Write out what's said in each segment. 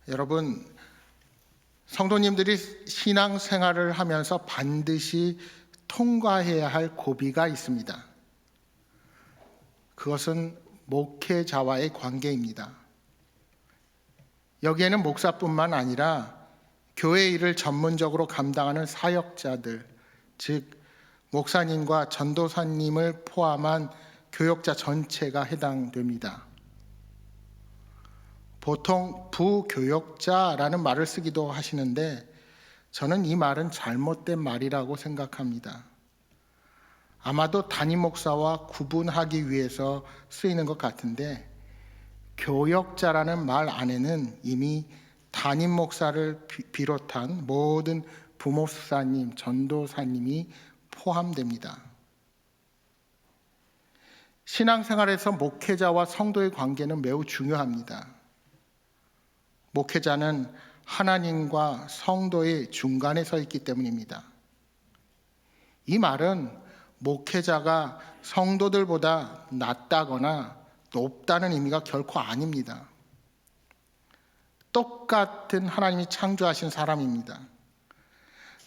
여러분, 성도님들이 신앙생활을 하면서 반드시 통과해야 할 고비가 있습니다. 그것은 목회자와의 관계입니다. 여기에는 목사뿐만 아니라 교회 일을 전문적으로 감당하는 사역자들, 즉 목사님과 전도사님을 포함한 교역자 전체가 해당됩니다. 보통 부교역자라는 말을 쓰기도 하시는데 저는 이 말은 잘못된 말이라고 생각합니다. 아마도 담임 목사와 구분하기 위해서 쓰이는 것 같은데, 교역자라는 말 안에는 이미 담임 목사를 비롯한 모든 부목사님, 전도사님이 포함됩니다. 신앙생활에서 목회자와 성도의 관계는 매우 중요합니다. 목회자는 하나님과 성도의 중간에 서 있기 때문입니다. 이 말은 목회자가 성도들보다 낫다거나 높다는 의미가 결코 아닙니다. 똑같은 하나님이 창조하신 사람입니다.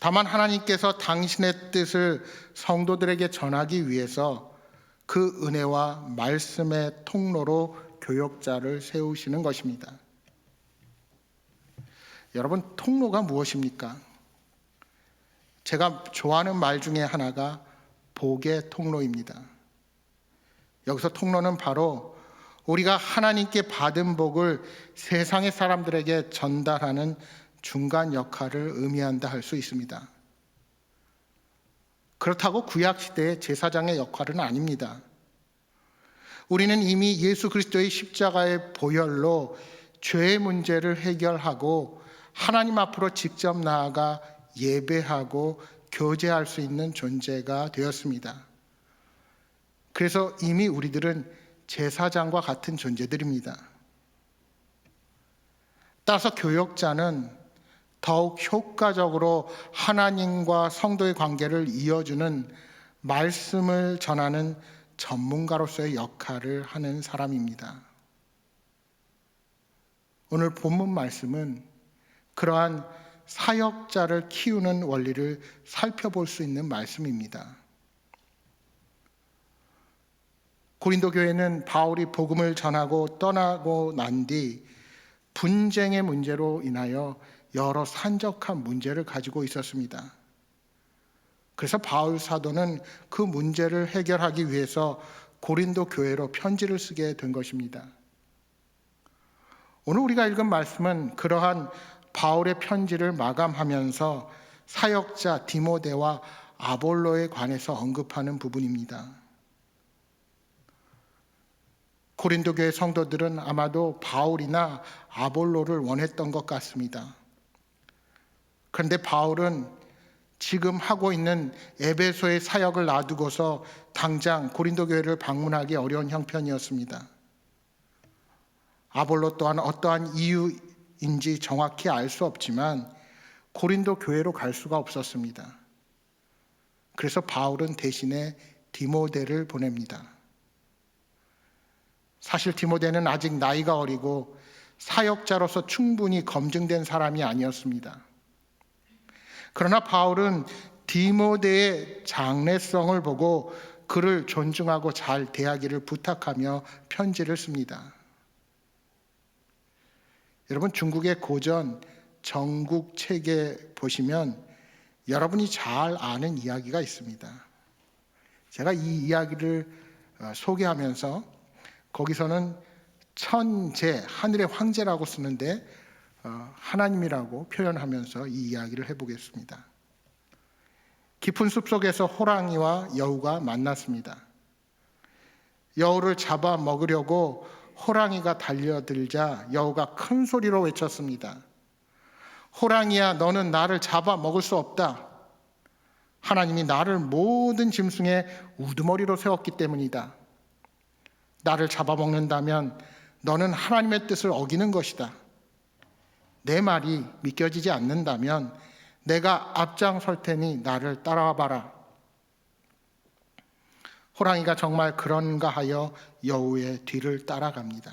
다만 하나님께서 당신의 뜻을 성도들에게 전하기 위해서 그 은혜와 말씀의 통로로 교역자를 세우시는 것입니다. 여러분, 통로가 무엇입니까? 제가 좋아하는 말 중에 하나가 복의 통로입니다. 여기서 통로는 바로 우리가 하나님께 받은 복을 세상의 사람들에게 전달하는 중간 역할을 의미한다 할 수 있습니다. 그렇다고 구약시대의 제사장의 역할은 아닙니다. 우리는 이미 예수 그리스도의 십자가의 보혈로 죄의 문제를 해결하고 하나님 앞으로 직접 나아가 예배하고 교제할 수 있는 존재가 되었습니다. 그래서 이미 우리들은 제사장과 같은 존재들입니다. 따라서 교역자는 더욱 효과적으로 하나님과 성도의 관계를 이어주는 말씀을 전하는 전문가로서의 역할을 하는 사람입니다. 오늘 본문 말씀은 그러한 사역자를 키우는 원리를 살펴볼 수 있는 말씀입니다. 고린도 교회는 바울이 복음을 전하고 떠나고 난 뒤 분쟁의 문제로 인하여 여러 산적한 문제를 가지고 있었습니다. 그래서 바울 사도는 그 문제를 해결하기 위해서 고린도 교회로 편지를 쓰게 된 것입니다. 오늘 우리가 읽은 말씀은 그러한 바울의 편지를 마감하면서 사역자 디모데와 아볼로에 관해서 언급하는 부분입니다. 고린도 교회 성도들은 아마도 바울이나 아볼로를 원했던 것 같습니다. 그런데 바울은 지금 하고 있는 에베소의 사역을 놔두고서 당장 고린도 교회를 방문하기 어려운 형편이었습니다. 아볼로 또한 어떠한 이유인지 정확히 알 수 없지만 고린도 교회로 갈 수가 없었습니다. 그래서 바울은 대신에 디모데를 보냅니다. 사실 디모데는 아직 나이가 어리고 사역자로서 충분히 검증된 사람이 아니었습니다. 그러나 바울은 디모데의 장래성을 보고 그를 존중하고 잘 대하기를 부탁하며 편지를 씁니다. 여러분, 중국의 고전 정국책에 보시면 여러분이 잘 아는 이야기가 있습니다. 제가 이 이야기를 소개하면서 거기서는 천재, 하늘의 황제라고 쓰는데 하나님이라고 표현하면서 이 이야기를 해보겠습니다. 깊은 숲속에서 호랑이와 여우가 만났습니다. 여우를 잡아 먹으려고 호랑이가 달려들자 여우가 큰 소리로 외쳤습니다. 호랑이야, 너는 나를 잡아 먹을 수 없다. 하나님이 나를 모든 짐승의 우두머리로 세웠기 때문이다. 나를 잡아먹는다면 너는 하나님의 뜻을 어기는 것이다. 내 말이 믿겨지지 않는다면 내가 앞장설 테니 나를 따라와 봐라. 호랑이가 정말 그런가 하여 여우의 뒤를 따라갑니다.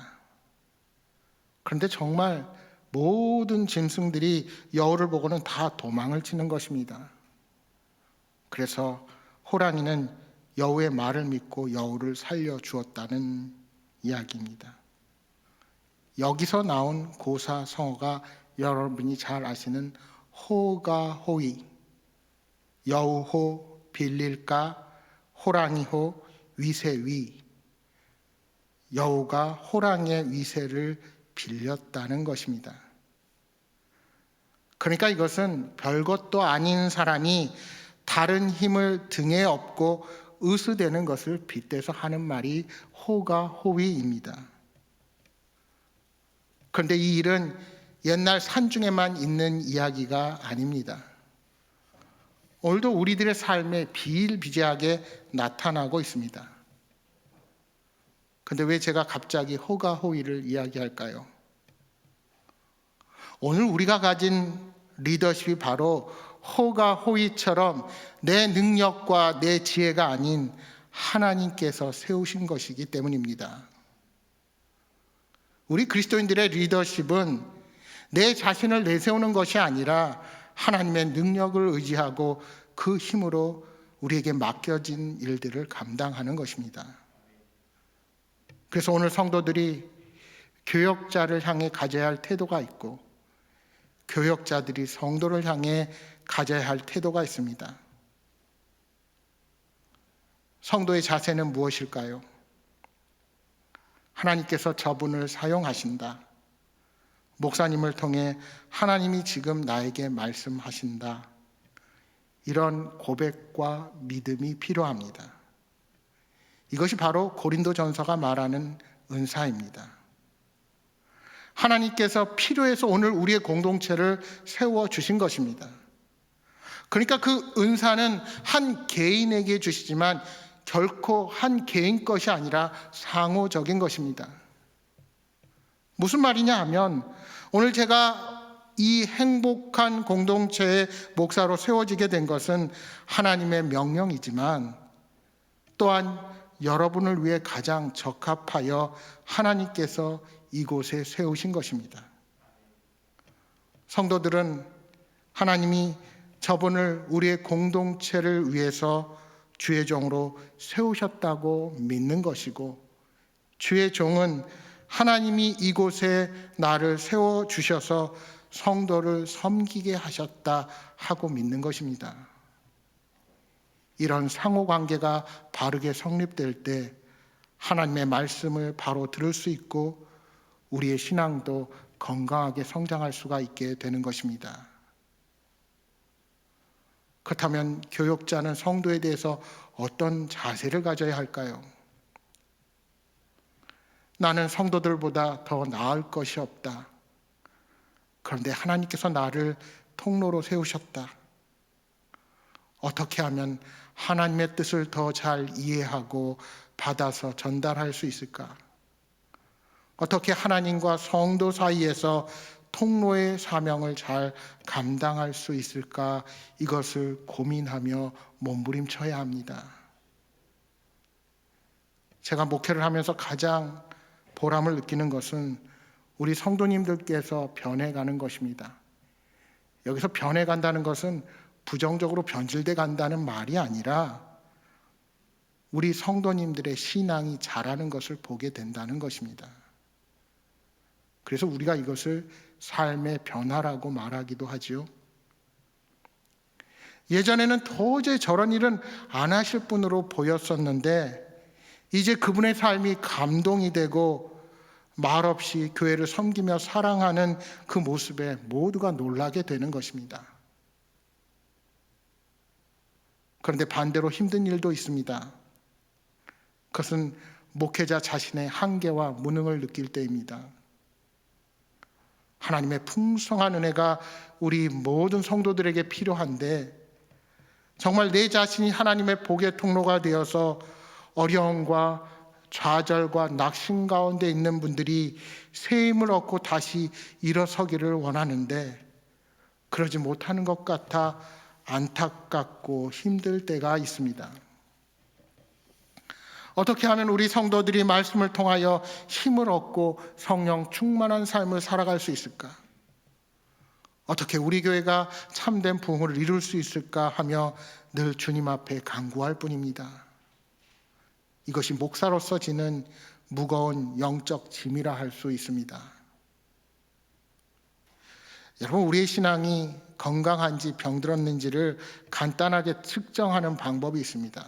그런데 정말 모든 짐승들이 여우를 보고는 다 도망을 치는 것입니다. 그래서 호랑이는 여우의 말을 믿고 여우를 살려주었다는 이야기입니다. 여기서 나온 고사성어가 여러분이 잘 아시는 호가호의, 여우호, 빌릴까, 호랑이호, 위세위, 여우가 호랑이의 위세를 빌렸다는 것입니다. 그러니까 이것은 별것도 아닌 사람이 다른 힘을 등에 업고 의수되는 것을 빗대서 하는 말이 호가호위입니다. 그런데 이 일은 옛날 산중에만 있는 이야기가 아닙니다. 오늘도 우리들의 삶에 비일비재하게 나타나고 있습니다. 그런데 왜 제가 갑자기 호가호위를 이야기할까요? 오늘 우리가 가진 리더십이 바로 호가호위처럼 내 능력과 내 지혜가 아닌 하나님께서 세우신 것이기 때문입니다. 우리 그리스도인들의 리더십은 내 자신을 내세우는 것이 아니라 하나님의 능력을 의지하고 그 힘으로 우리에게 맡겨진 일들을 감당하는 것입니다. 그래서 오늘 성도들이 교역자를 향해 가져야 할 태도가 있고 교역자들이 성도를 향해 가져야 할 태도가 있습니다. 성도의 자세는 무엇일까요? 하나님께서 저분을 사용하신다. 목사님을 통해 하나님이 지금 나에게 말씀하신다. 이런 고백과 믿음이 필요합니다. 이것이 바로 고린도전서가 말하는 은사입니다. 하나님께서 필요해서 오늘 우리의 공동체를 세워주신 것입니다. 그러니까 그 은사는 한 개인에게 주시지만 결코 한 개인 것이 아니라 상호적인 것입니다. 무슨 말이냐 하면 오늘 제가 이 행복한 공동체의 목사로 세워지게 된 것은 하나님의 명령이지만 또한 여러분을 위해 가장 적합하여 하나님께서 이곳에 세우신 것입니다. 성도들은 하나님이 저분을 우리의 공동체를 위해서 주의 종으로 세우셨다고 믿는 것이고 주의 종은 하나님이 이곳에 나를 세워주셔서 성도를 섬기게 하셨다 하고 믿는 것입니다. 이런 상호관계가 바르게 성립될 때 하나님의 말씀을 바로 들을 수 있고 우리의 신앙도 건강하게 성장할 수가 있게 되는 것입니다. 그렇다면 교역자는 성도에 대해서 어떤 자세를 가져야 할까요? 나는 성도들보다 더 나을 것이 없다. 그런데 하나님께서 나를 통로로 세우셨다. 어떻게 하면 하나님의 뜻을 더 잘 이해하고 받아서 전달할 수 있을까? 어떻게 하나님과 성도 사이에서 통로의 사명을 잘 감당할 수 있을까? 이것을 고민하며 몸부림쳐야 합니다. 제가 목회를 하면서 가장 보람을 느끼는 것은 우리 성도님들께서 변해가는 것입니다. 여기서 변해간다는 것은 부정적으로 변질돼 간다는 말이 아니라 우리 성도님들의 신앙이 자라는 것을 보게 된다는 것입니다. 그래서 우리가 이것을 삶의 변화라고 말하기도 하지요. 예전에는 도저히 저런 일은 안 하실 분으로 보였었는데 이제 그분의 삶이 감동이 되고 말없이 교회를 섬기며 사랑하는 그 모습에 모두가 놀라게 되는 것입니다. 그런데 반대로 힘든 일도 있습니다. 그것은 목회자 자신의 한계와 무능을 느낄 때입니다. 하나님의 풍성한 은혜가 우리 모든 성도들에게 필요한데 정말 내 자신이 하나님의 복의 통로가 되어서 어려움과 좌절과 낙심 가운데 있는 분들이 새 힘을 얻고 다시 일어서기를 원하는데 그러지 못하는 것 같아 안타깝고 힘들 때가 있습니다. 어떻게 하면 우리 성도들이 말씀을 통하여 힘을 얻고 성령 충만한 삶을 살아갈 수 있을까? 어떻게 우리 교회가 참된 부흥을 이룰 수 있을까 하며 늘 주님 앞에 간구할 뿐입니다. 이것이 목사로서 지는 무거운 영적 짐이라 할 수 있습니다. 여러분, 우리의 신앙이 건강한지 병들었는지를 간단하게 측정하는 방법이 있습니다.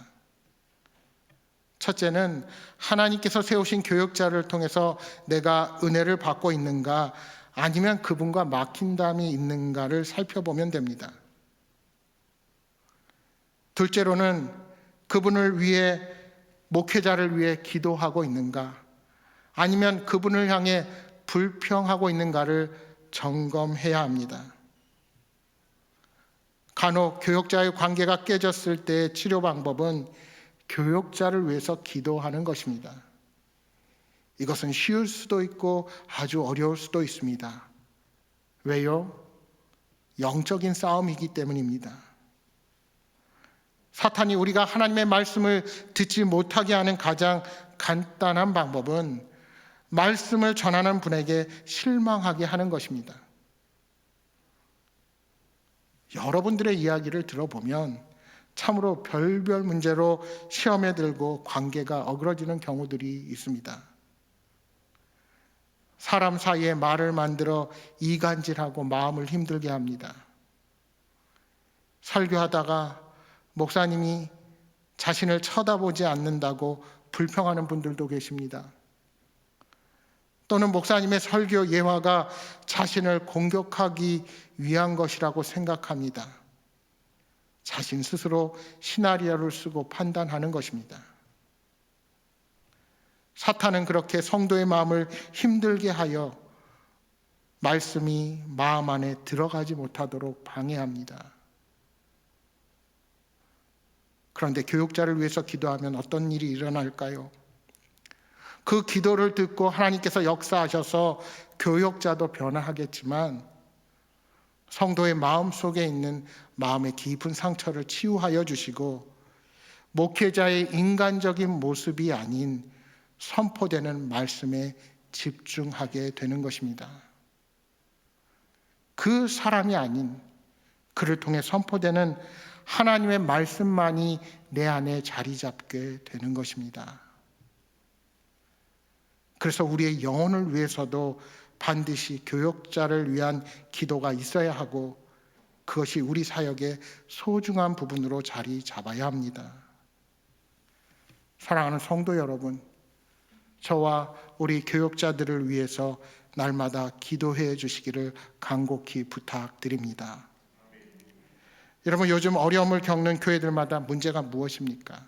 첫째는 하나님께서 세우신 교역자를 통해서 내가 은혜를 받고 있는가, 아니면 그분과 막힌담이 있는가를 살펴보면 됩니다. 둘째로는 그분을 위해, 목회자를 위해 기도하고 있는가, 아니면 그분을 향해 불평하고 있는가를 점검해야 합니다. 간혹 교역자의 관계가 깨졌을 때의 치료 방법은 교역자를 위해서 기도하는 것입니다. 이것은 쉬울 수도 있고 아주 어려울 수도 있습니다. 왜요? 영적인 싸움이기 때문입니다. 사탄이 우리가 하나님의 말씀을 듣지 못하게 하는 가장 간단한 방법은 말씀을 전하는 분에게 실망하게 하는 것입니다. 여러분들의 이야기를 들어보면 참으로 별별 문제로 시험에 들고 관계가 어그러지는 경우들이 있습니다. 사람 사이에 말을 만들어 이간질하고 마음을 힘들게 합니다. 설교하다가 목사님이 자신을 쳐다보지 않는다고 불평하는 분들도 계십니다. 또는 목사님의 설교 예화가 자신을 공격하기 위한 것이라고 생각합니다. 자신 스스로 시나리오를 쓰고 판단하는 것입니다. 사탄은 그렇게 성도의 마음을 힘들게 하여 말씀이 마음 안에 들어가지 못하도록 방해합니다. 그런데 교육자를 위해서 기도하면 어떤 일이 일어날까요? 그 기도를 듣고 하나님께서 역사하셔서 교역자도 변화하겠지만 성도의 마음 속에 있는 마음의 깊은 상처를 치유하여 주시고 목회자의 인간적인 모습이 아닌 선포되는 말씀에 집중하게 되는 것입니다. 그 사람이 아닌 그를 통해 선포되는 하나님의 말씀만이 내 안에 자리 잡게 되는 것입니다. 그래서 우리의 영혼을 위해서도 반드시 교역자를 위한 기도가 있어야 하고 그것이 우리 사역의 소중한 부분으로 자리 잡아야 합니다. 사랑하는 성도 여러분, 저와 우리 교역자들을 위해서 날마다 기도해 주시기를 간곡히 부탁드립니다. 여러분, 요즘 어려움을 겪는 교회들마다 문제가 무엇입니까?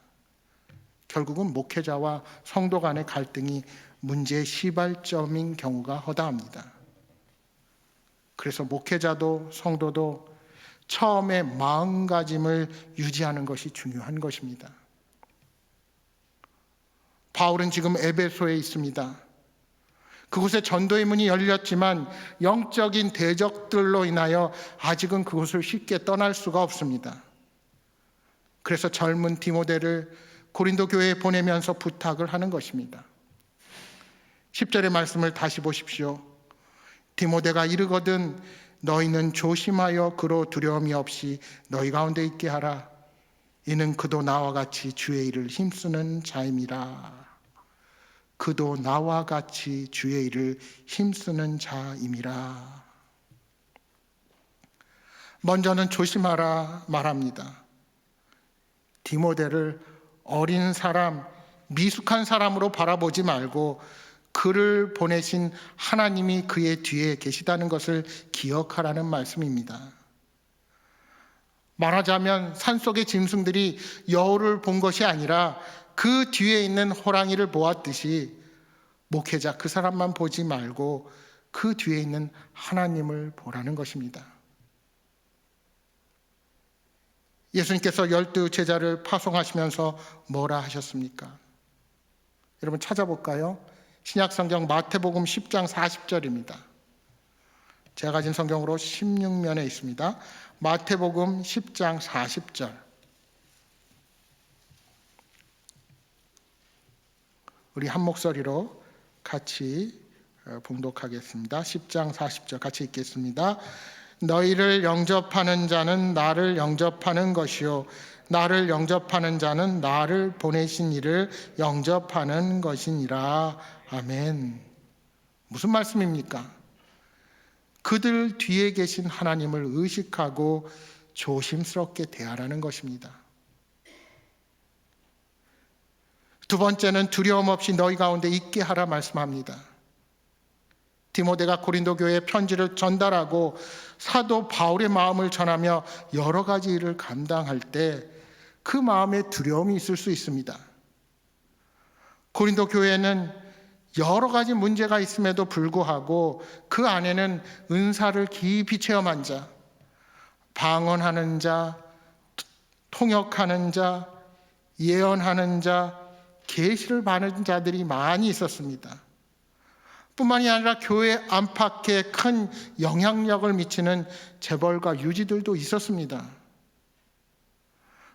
결국은 목회자와 성도 간의 갈등이 문제의 시발점인 경우가 허다합니다. 그래서 목회자도 성도도 처음에 마음가짐을 유지하는 것이 중요한 것입니다. 바울은 지금 에베소에 있습니다. 그곳에 전도의 문이 열렸지만 영적인 대적들로 인하여 아직은 그곳을 쉽게 떠날 수가 없습니다. 그래서 젊은 디모데를 고린도 교회에 보내면서 부탁을 하는 것입니다. 10절의 말씀을 다시 보십시오. 디모데가 이르거든 너희는 조심하여 그로 두려움이 없이 너희 가운데 있게 하라. 이는 그도 나와 같이 주의 일을 힘쓰는 자임이라. 그도 나와 같이 주의 일을 힘쓰는 자임이라. 먼저는 조심하라 말합니다. 디모데를 어린 사람, 미숙한 사람으로 바라보지 말고 그를 보내신 하나님이 그의 뒤에 계시다는 것을 기억하라는 말씀입니다. 말하자면 산속의 짐승들이 여우를 본 것이 아니라 그 뒤에 있는 호랑이를 보았듯이 목회자 그 사람만 보지 말고 그 뒤에 있는 하나님을 보라는 것입니다. 예수님께서 12 제자를 파송하시면서 뭐라 하셨습니까? 여러분 찾아볼까요? 신약성경 마태복음 10장 40절입니다. 제가 가진 성경으로 16면에 있습니다. 마태복음 10장 40절. 우리 한 목소리로 같이 봉독하겠습니다. 10장 40절 같이 읽겠습니다. 너희를 영접하는 자는 나를 영접하는 것이요 나를 영접하는 자는 나를 보내신 이를 영접하는 것이니라. 아멘. 무슨 말씀입니까? 그들 뒤에 계신 하나님을 의식하고 조심스럽게 대하라는 것입니다. 두 번째는 두려움 없이 너희 가운데 있게 하라 말씀합니다. 디모데가 고린도 교회에 편지를 전달하고 사도 바울의 마음을 전하며 여러 가지 일을 감당할 때 그 마음에 두려움이 있을 수 있습니다. 고린도 교회는 여러 가지 문제가 있음에도 불구하고 그 안에는 은사를 깊이 체험한 자, 방언하는 자, 통역하는 자, 예언하는 자, 계시를 받는 자들이 많이 있었습니다. 뿐만이 아니라 교회 안팎에 큰 영향력을 미치는 재벌가 유지들도 있었습니다.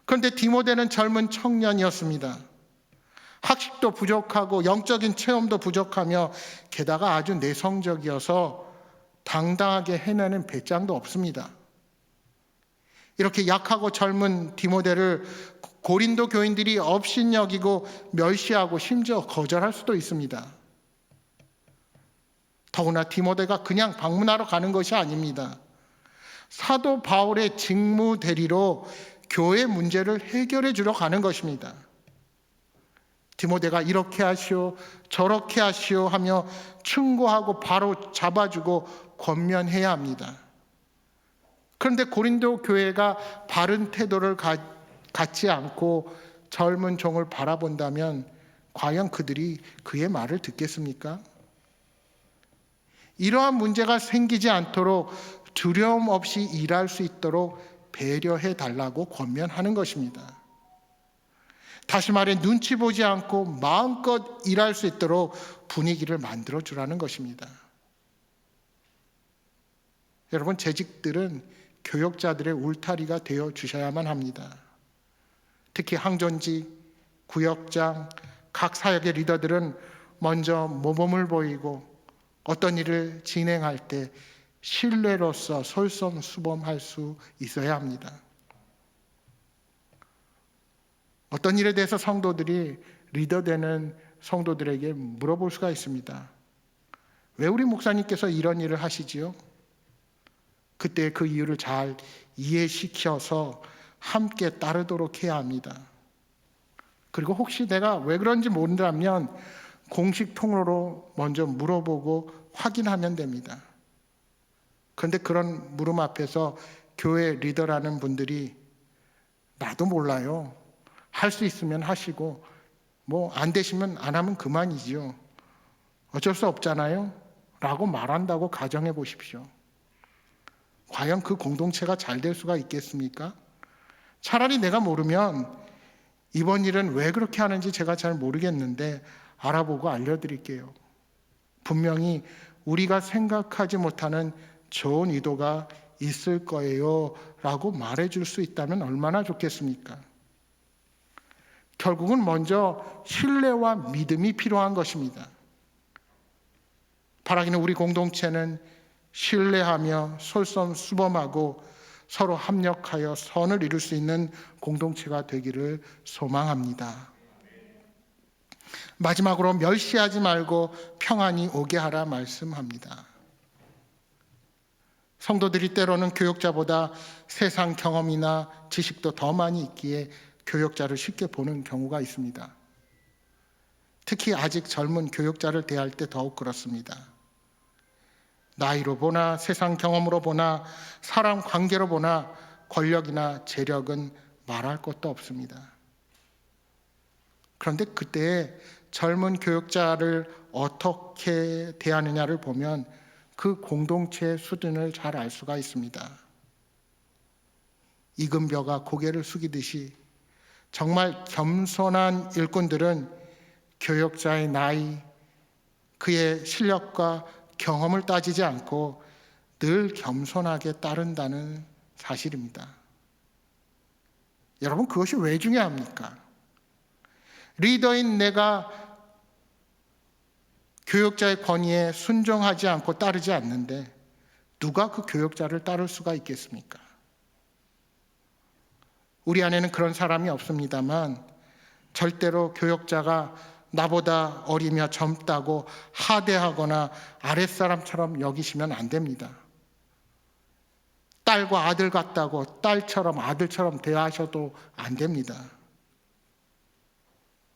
그런데 디모데는 젊은 청년이었습니다. 학식도 부족하고 영적인 체험도 부족하며 게다가 아주 내성적이어서 당당하게 해내는 배짱도 없습니다. 이렇게 약하고 젊은 디모데를 고린도 교인들이 업신여기고 멸시하고 심지어 거절할 수도 있습니다. 더구나 디모데가 그냥 방문하러 가는 것이 아닙니다. 사도 바울의 직무 대리로 교회 문제를 해결해 주러 가는 것입니다. 디모데가 이렇게 하시오 저렇게 하시오 하며 충고하고 바로 잡아주고 권면해야 합니다. 그런데 고린도 교회가 바른 태도를 갖지 않고 젊은 종을 바라본다면 과연 그들이 그의 말을 듣겠습니까? 이러한 문제가 생기지 않도록 두려움 없이 일할 수 있도록 배려해 달라고 권면하는 것입니다. 다시 말해 눈치 보지 않고 마음껏 일할 수 있도록 분위기를 만들어 주라는 것입니다. 여러분, 재직들은 교역자들의 울타리가 되어 주셔야만 합니다. 특히 항존지, 구역장, 각 사역의 리더들은 먼저 모범을 보이고 어떤 일을 진행할 때 신뢰로서 솔선수범할 수 있어야 합니다. 어떤 일에 대해서 성도들이 리더되는 성도들에게 물어볼 수가 있습니다. 왜 우리 목사님께서 이런 일을 하시지요? 그때 그 이유를 잘 이해시켜서 함께 따르도록 해야 합니다. 그리고 혹시 내가 왜 그런지 모른다면 공식 통로로 먼저 물어보고 확인하면 됩니다. 그런데 그런 물음 앞에서 교회 리더라는 분들이 나도 몰라요. 할 수 있으면 하시고 뭐 안 되시면 안 하면 그만이지요. 어쩔 수 없잖아요. 라고 말한다고 가정해 보십시오. 과연 그 공동체가 잘 될 수가 있겠습니까? 차라리 내가 모르면 이번 일은 왜 그렇게 하는지 제가 잘 모르겠는데 알아보고 알려드릴게요. 분명히 우리가 생각하지 못하는 좋은 의도가 있을 거예요 라고 말해줄 수 있다면 얼마나 좋겠습니까? 결국은 먼저 신뢰와 믿음이 필요한 것입니다. 바라기는 우리 공동체는 신뢰하며 솔선수범하고 서로 합력하여 선을 이룰 수 있는 공동체가 되기를 소망합니다. 마지막으로 멸시하지 말고 평안히 오게 하라 말씀합니다. 성도들이 때로는 교역자보다 세상 경험이나 지식도 더 많이 있기에 교역자를 쉽게 보는 경우가 있습니다. 특히 아직 젊은 교역자를 대할 때 더욱 그렇습니다. 나이로 보나 세상 경험으로 보나 사람 관계로 보나 권력이나 재력은 말할 것도 없습니다. 그런데 그때 젊은 교역자를 어떻게 대하느냐를 보면 그 공동체의 수준을 잘 알 수가 있습니다. 이금벼가 고개를 숙이듯이 정말 겸손한 일꾼들은 교역자의 나이, 그의 실력과 경험을 따지지 않고 늘 겸손하게 따른다는 사실입니다. 여러분, 그것이 왜 중요합니까? 리더인 내가 교역자의 권위에 순종하지 않고 따르지 않는데 누가 그 교역자를 따를 수가 있겠습니까? 우리 안에는 그런 사람이 없습니다만 절대로 교역자가 나보다 어리며 젊다고 하대하거나 아랫사람처럼 여기시면 안 됩니다. 딸과 아들 같다고 딸처럼 아들처럼 대하셔도 안 됩니다.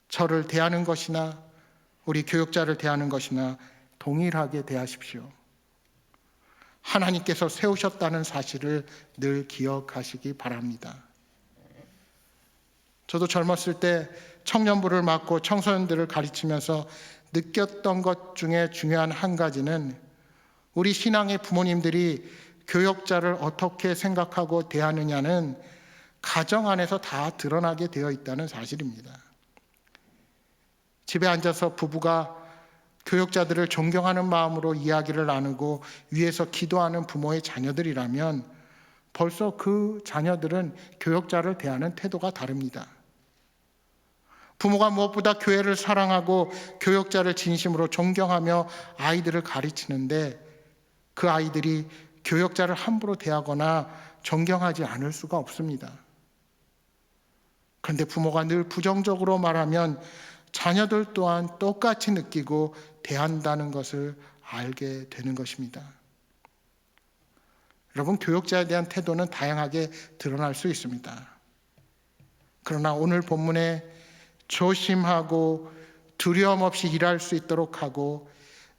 저를 대하는 것이나 우리 교역자를 대하는 것이나 동일하게 대하십시오. 하나님께서 세우셨다는 사실을 늘 기억하시기 바랍니다. 저도 젊었을 때 청년부를 맡고 청소년들을 가르치면서 느꼈던 것 중에 중요한 한 가지는 우리 신앙의 부모님들이 교역자를 어떻게 생각하고 대하느냐는 가정 안에서 다 드러나게 되어 있다는 사실입니다. 집에 앉아서 부부가 교역자들을 존경하는 마음으로 이야기를 나누고 위에서 기도하는 부모의 자녀들이라면 벌써 그 자녀들은 교역자를 대하는 태도가 다릅니다. 부모가 무엇보다 교회를 사랑하고 교역자를 진심으로 존경하며 아이들을 가르치는데 그 아이들이 교역자를 함부로 대하거나 존경하지 않을 수가 없습니다. 그런데 부모가 늘 부정적으로 말하면 자녀들 또한 똑같이 느끼고 대한다는 것을 알게 되는 것입니다. 여러분, 교역자에 대한 태도는 다양하게 드러날 수 있습니다. 그러나 오늘 본문에 조심하고 두려움 없이 일할 수 있도록 하고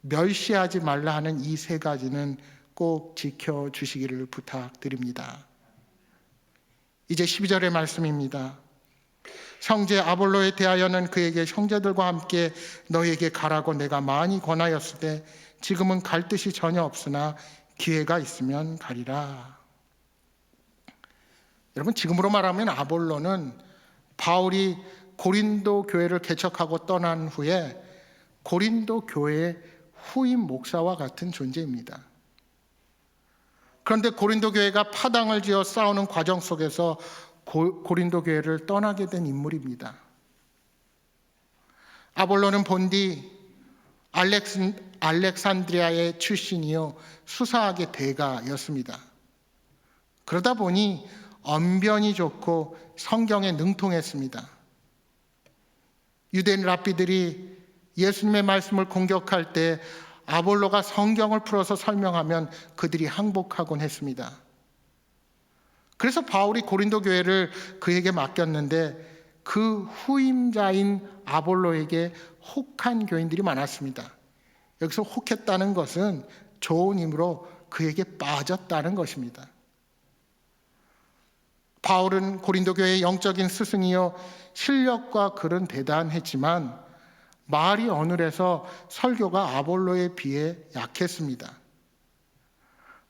멸시하지 말라 하는 이 세 가지는 꼭 지켜주시기를 부탁드립니다. 이제 12절의 말씀입니다. 형제 아볼로에 대하여는 그에게 형제들과 함께 너에게 가라고 내가 많이 권하였을 때 지금은 갈 뜻이 전혀 없으나 기회가 있으면 가리라. 여러분, 지금으로 말하면 아볼로는 바울이 고린도 교회를 개척하고 떠난 후에 고린도 교회의 후임 목사와 같은 존재입니다. 그런데 고린도 교회가 파당을 지어 싸우는 과정 속에서 고린도 교회를 떠나게 된 인물입니다. 아볼로는 본디 알렉산드리아의 출신이요 수사학의 대가였습니다. 그러다 보니 언변이 좋고 성경에 능통했습니다. 유대인 랍비들이 예수님의 말씀을 공격할 때 아볼로가 성경을 풀어서 설명하면 그들이 항복하곤 했습니다. 그래서 바울이 고린도 교회를 그에게 맡겼는데 그 후임자인 아볼로에게 혹한 교인들이 많았습니다. 여기서 혹했다는 것은 좋은 힘으로 그에게 빠졌다는 것입니다. 바울은 고린도 교회의 영적인 스승이요 실력과 글은 대단했지만 말이 어눌해서 설교가 아볼로에 비해 약했습니다.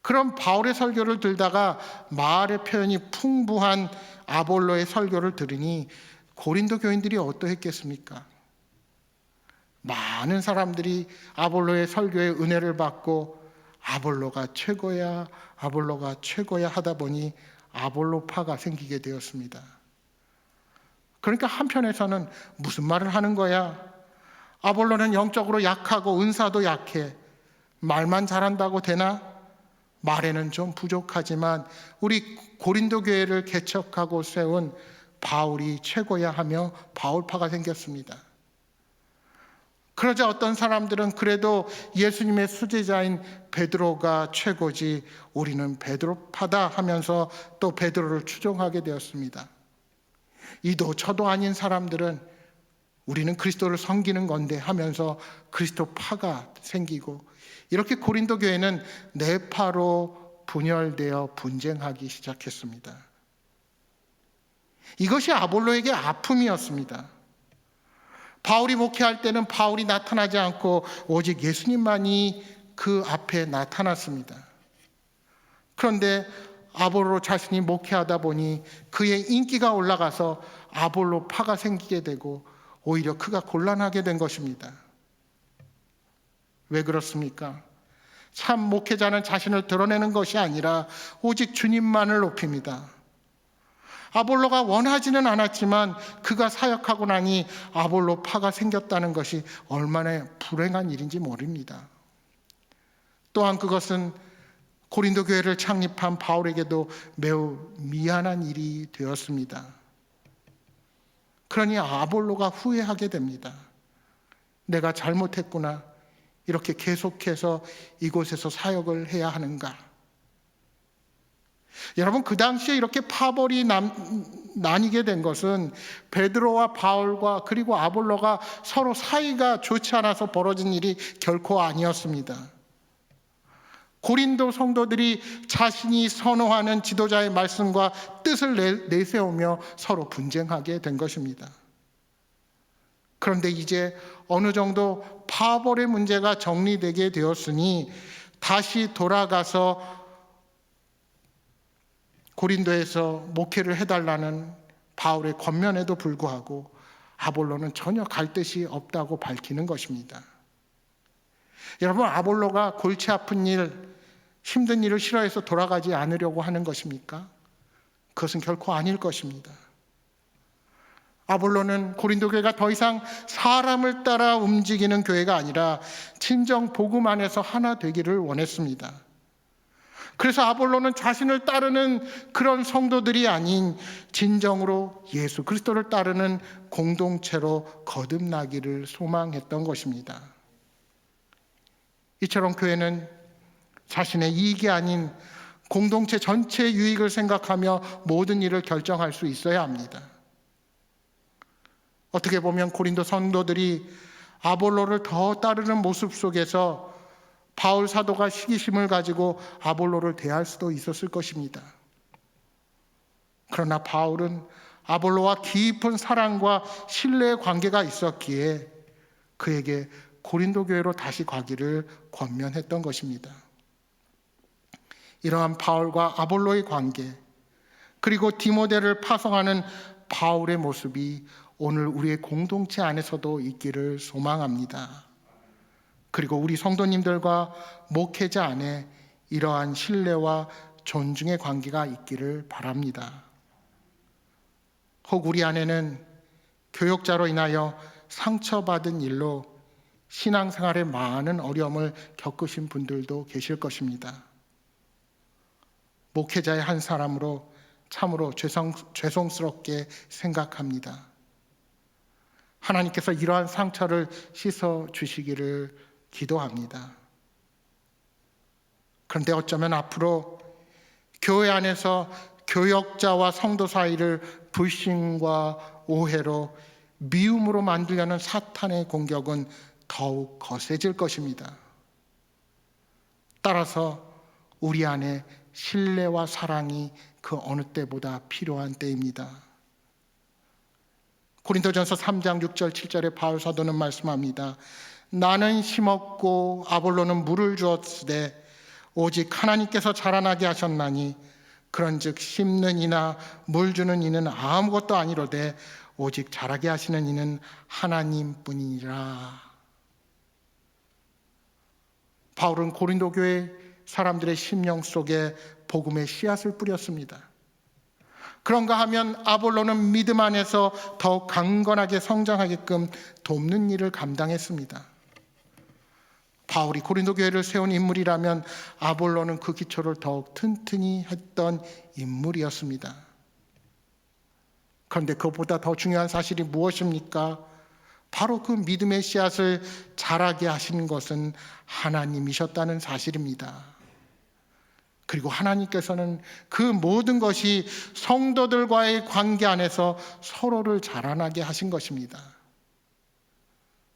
그럼 바울의 설교를 들다가 말의 표현이 풍부한 아볼로의 설교를 들으니 고린도 교인들이 어떠했겠습니까? 많은 사람들이 아볼로의 설교에 은혜를 받고 아볼로가 최고야, 아볼로가 최고야 하다 보니 아볼로파가 생기게 되었습니다. 그러니까 한편에서는 무슨 말을 하는 거야? 아볼로는 영적으로 약하고 은사도 약해. 말만 잘한다고 되나? 말에는 좀 부족하지만 우리 고린도 교회를 개척하고 세운 바울이 최고야 하며 바울파가 생겼습니다. 그러자 어떤 사람들은 그래도 예수님의 수제자인 베드로가 최고지 우리는 베드로파다 하면서 또 베드로를 추종하게 되었습니다. 이도 저도 아닌 사람들은 우리는 그리스도를 섬기는 건데 하면서 그리스도파가 생기고 이렇게 고린도 교회는 네 파로 분열되어 분쟁하기 시작했습니다. 이것이 아볼로에게 아픔이었습니다. 바울이 목회할 때는 바울이 나타나지 않고 오직 예수님만이 그 앞에 나타났습니다. 그런데 아볼로 자신이 목회하다 보니 그의 인기가 올라가서 아볼로파가 생기게 되고 오히려 그가 곤란하게 된 것입니다. 왜 그렇습니까? 참 목회자는 자신을 드러내는 것이 아니라 오직 주님만을 높입니다. 아볼로가 원하지는 않았지만 그가 사역하고 나니 아볼로파가 생겼다는 것이 얼마나 불행한 일인지 모릅니다. 또한 그것은 고린도 교회를 창립한 바울에게도 매우 미안한 일이 되었습니다. 그러니 아볼로가 후회하게 됩니다. 내가 잘못했구나. 이렇게 계속해서 이곳에서 사역을 해야 하는가. 여러분, 그 당시에 이렇게 파벌이 나뉘게 된 것은 베드로와 바울과 그리고 아볼로가 서로 사이가 좋지 않아서 벌어진 일이 결코 아니었습니다. 고린도 성도들이 자신이 선호하는 지도자의 말씀과 뜻을 내세우며 서로 분쟁하게 된 것입니다. 그런데 이제 어느 정도 파벌의 문제가 정리되게 되었으니 다시 돌아가서 고린도에서 목회를 해달라는 바울의 권면에도 불구하고 아볼로는 전혀 갈 뜻이 없다고 밝히는 것입니다. 여러분, 아볼로가 골치 아픈 일, 힘든 일을 싫어해서 돌아가지 않으려고 하는 것입니까? 그것은 결코 아닐 것입니다. 아볼로는 고린도 교회가 더 이상 사람을 따라 움직이는 교회가 아니라 친정 복음 안에서 하나 되기를 원했습니다. 그래서 아볼로는 자신을 따르는 그런 성도들이 아닌 진정으로 예수 그리스도를 따르는 공동체로 거듭나기를 소망했던 것입니다. 이처럼 교회는 자신의 이익이 아닌 공동체 전체의 유익을 생각하며 모든 일을 결정할 수 있어야 합니다. 어떻게 보면 고린도 성도들이 아볼로를 더 따르는 모습 속에서 바울 사도가 시기심을 가지고 아볼로를 대할 수도 있었을 것입니다. 그러나 바울은 아볼로와 깊은 사랑과 신뢰의 관계가 있었기에 그에게 고린도 교회로 다시 가기를 권면했던 것입니다. 이러한 바울과 아볼로의 관계, 그리고 디모데를 파송하는 바울의 모습이 오늘 우리의 공동체 안에서도 있기를 소망합니다. 그리고 우리 성도님들과 목회자 안에 이러한 신뢰와 존중의 관계가 있기를 바랍니다. 혹 우리 안에는 교역자로 인하여 상처받은 일로 신앙생활에 많은 어려움을 겪으신 분들도 계실 것입니다. 목회자의 한 사람으로 참으로 죄송스럽게 생각합니다. 하나님께서 이러한 상처를 씻어 주시기를 기도합니다. 그런데 어쩌면 앞으로 교회 안에서 교역자와 성도 사이를 불신과 오해로 미움으로 만들려는 사탄의 공격은 더욱 거세질 것입니다. 따라서 우리 안에 신뢰와 사랑이 그 어느 때보다 필요한 때입니다. 고린도전서 3장 6절 7절에 바울 사도는 말씀합니다. 나는 심었고 아볼로는 물을 주었으되 오직 하나님께서 자라나게 하셨나니 그런즉 심는 이나 물 주는 이는 아무것도 아니로되 오직 자라게 하시는 이는 하나님뿐이니라. 바울은 고린도 교회 사람들의 심령 속에 복음의 씨앗을 뿌렸습니다. 그런가 하면 아볼로는 믿음 안에서 더욱 강건하게 성장하게끔 돕는 일을 감당했습니다. 바울이 고린도 교회를 세운 인물이라면 아볼로는 그 기초를 더욱 튼튼히 했던 인물이었습니다. 그런데 그것보다 더 중요한 사실이 무엇입니까? 바로 그 믿음의 씨앗을 자라게 하신 것은 하나님이셨다는 사실입니다. 그리고 하나님께서는 그 모든 것이 성도들과의 관계 안에서 서로를 자라나게 하신 것입니다.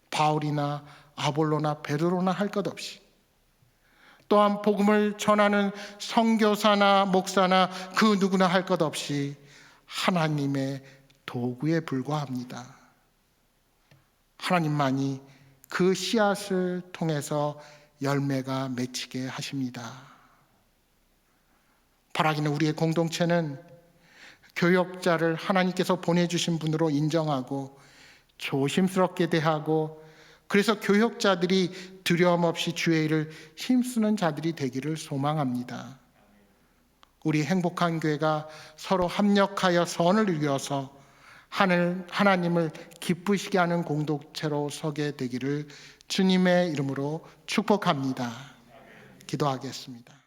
바울이나 아볼로나 베드로나 할 것 없이, 또한 복음을 전하는 선교사나 목사나 그 누구나 할 것 없이 하나님의 도구에 불과합니다. 하나님만이 그 씨앗을 통해서 열매가 맺히게 하십니다. 바라기는 우리의 공동체는 교역자를 하나님께서 보내주신 분으로 인정하고 조심스럽게 대하고, 그래서 교역자들이 두려움 없이 주의 일을 힘쓰는 자들이 되기를 소망합니다. 우리 행복한 교회가 서로 합력하여 선을 이루어서 하나님을 기쁘시게 하는 공동체로 서게 되기를 주님의 이름으로 축복합니다. 기도하겠습니다.